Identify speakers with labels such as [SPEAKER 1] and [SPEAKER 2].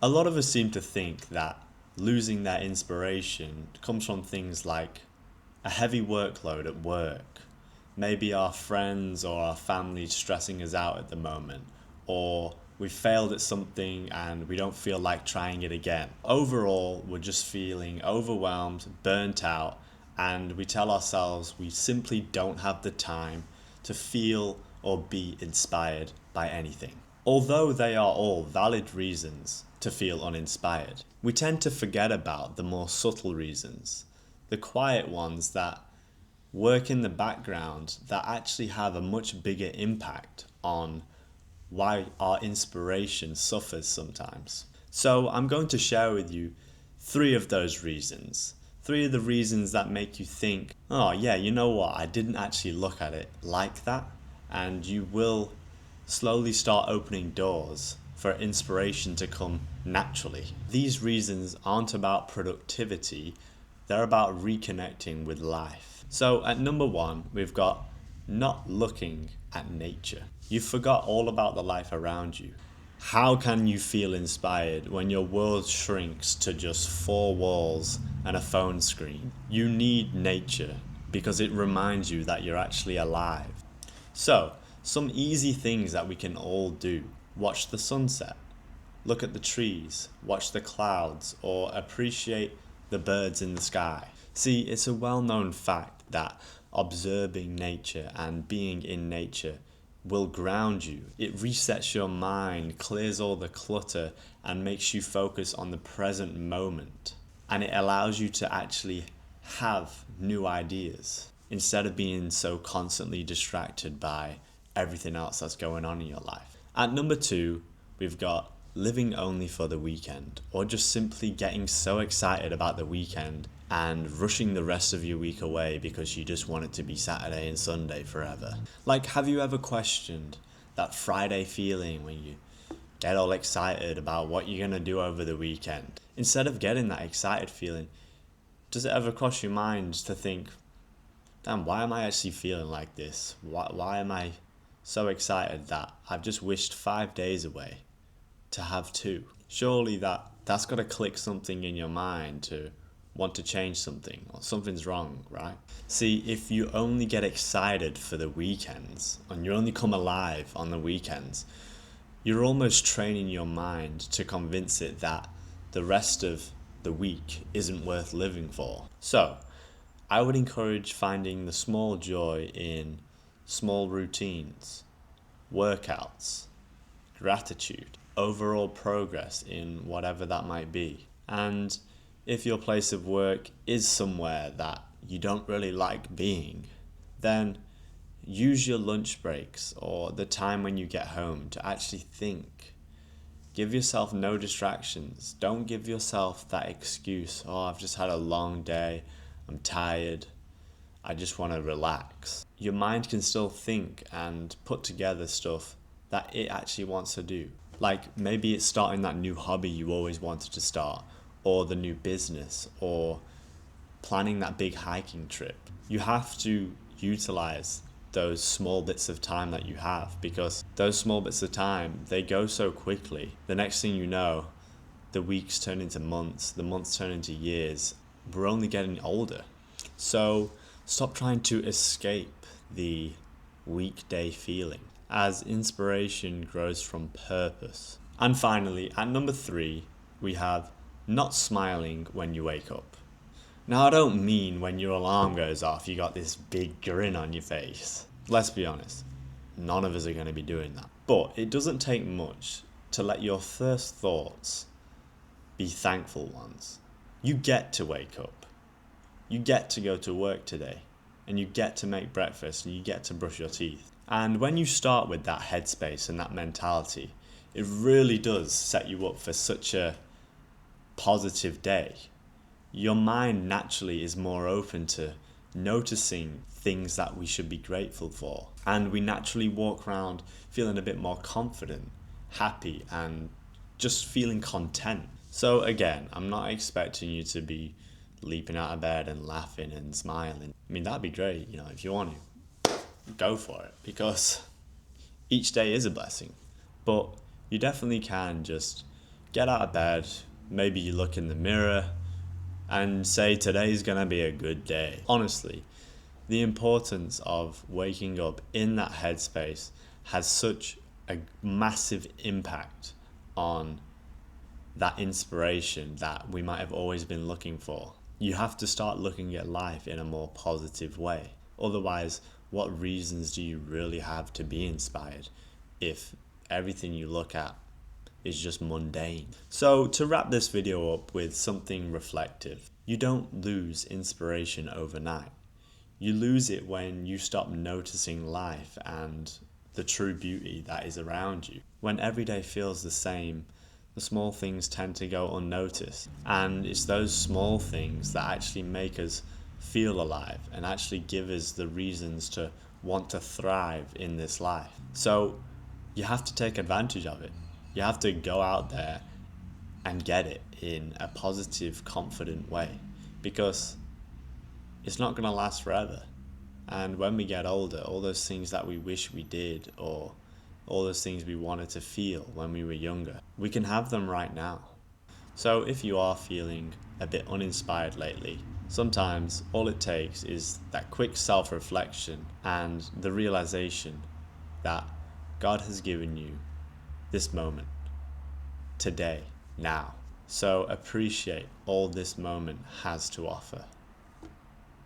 [SPEAKER 1] A lot of us seem to think that losing their inspiration comes from things like a heavy workload at work, maybe our friends or our family stressing us out at the moment, or we failed at something and we don't feel like trying it again. Overall, we're just feeling overwhelmed, burnt out, and we tell ourselves we simply don't have the time to feel or be inspired by anything. Although they are all valid reasons to feel uninspired, we tend to forget about the more subtle reasons, the quiet ones that work in the background that actually have a much bigger impact on why our inspiration suffers sometimes. So I'm going to share with you three of those reasons. Three of the reasons that make you think, oh yeah, you know what, I didn't actually look at it like that. And you will slowly start opening doors for inspiration to come naturally. These reasons aren't about productivity, they're about reconnecting with life. So at number one, we've got not looking at nature. You forgot all about the life around you. How can you feel inspired when your world shrinks to just four walls and a phone screen? You need nature because it reminds you that you're actually alive. So, some easy things that we can all do. Watch the sunset, look at the trees, watch the clouds, or appreciate the birds in the sky. See, it's a well-known fact that observing nature and being in nature will ground you. It resets your mind, clears all the clutter, and makes you focus on the present moment. And it allows you to actually have new ideas instead of being so constantly distracted by everything else that's going on in your life. At number two, we've got living only for the weekend, or just simply getting so excited about the weekend and rushing the rest of your week away because you just want it to be Saturday and Sunday forever. Like, have you ever questioned that Friday feeling when you get all excited about what you're gonna do over the weekend? Instead of getting that excited feeling, does it ever cross your mind to think, damn, why am I actually feeling like this? Why am I so excited that I've just wished 5 days away to have two? Surely that's got to click something in your mind to want to change something, or something's wrong, right? See, if you only get excited for the weekends and you only come alive on the weekends, you're almost training your mind to convince it that the rest of the week isn't worth living for. So, I would encourage finding the small joy in small routines, workouts, gratitude, overall progress in whatever that might be. And if your place of work is somewhere that you don't really like being, then use your lunch breaks or the time when you get home to actually think. Give yourself no distractions. Don't give yourself that excuse, oh, I've just had a long day, I'm tired, I just want to relax. Your mind can still think and put together stuff that it actually wants to do. Like maybe it's starting that new hobby you always wanted to start, or the new business, or planning that big hiking trip. You have to utilize those small bits of time that you have, because those small bits of time, they go so quickly. The next thing you know, the weeks turn into months, the months turn into years. We're only getting older. So stop trying to escape the weekday feeling, as inspiration grows from purpose. And finally, at number three, we have not smiling when you wake up. Now, I don't mean when your alarm goes off, you got this big grin on your face. Let's be honest, none of us are going to be doing that. But it doesn't take much to let your first thoughts be thankful ones. You get to wake up. You get to go to work today. And you get to make breakfast and you get to brush your teeth. And when you start with that headspace and that mentality, it really does set you up for such a positive day. Your mind naturally is more open to noticing things that we should be grateful for. And we naturally walk around feeling a bit more confident, happy, and just feeling content. So again, I'm not expecting you to be leaping out of bed and laughing and smiling. I mean, that'd be great, if you want to, go for it, because each day is a blessing. But you definitely can just Get out of bed, maybe you look in the mirror and say today's gonna be a good day. Honestly, the importance of waking up in that headspace has such a massive impact on that inspiration that we might have always been looking for. You have to start looking at life in a more positive way. Otherwise, what reasons do you really have to be inspired if everything you look at is just mundane? So to wrap this video up with something reflective, you don't lose inspiration overnight. You lose it when you stop noticing life and the true beauty that is around you. When every day feels the same, the small things tend to go unnoticed. And it's those small things that actually make us feel alive and actually give us the reasons to want to thrive in this life. So you have to take advantage of it. You have to go out there and get it in a positive, confident way, because it's not going to last forever. And when we get older, all those things that we wish we did, or all those things we wanted to feel when we were younger, we can have them right now. So if you are feeling a bit uninspired lately, sometimes all it takes is that quick self-reflection and the realization that God has given you this moment, today, now. So appreciate all this moment has to offer.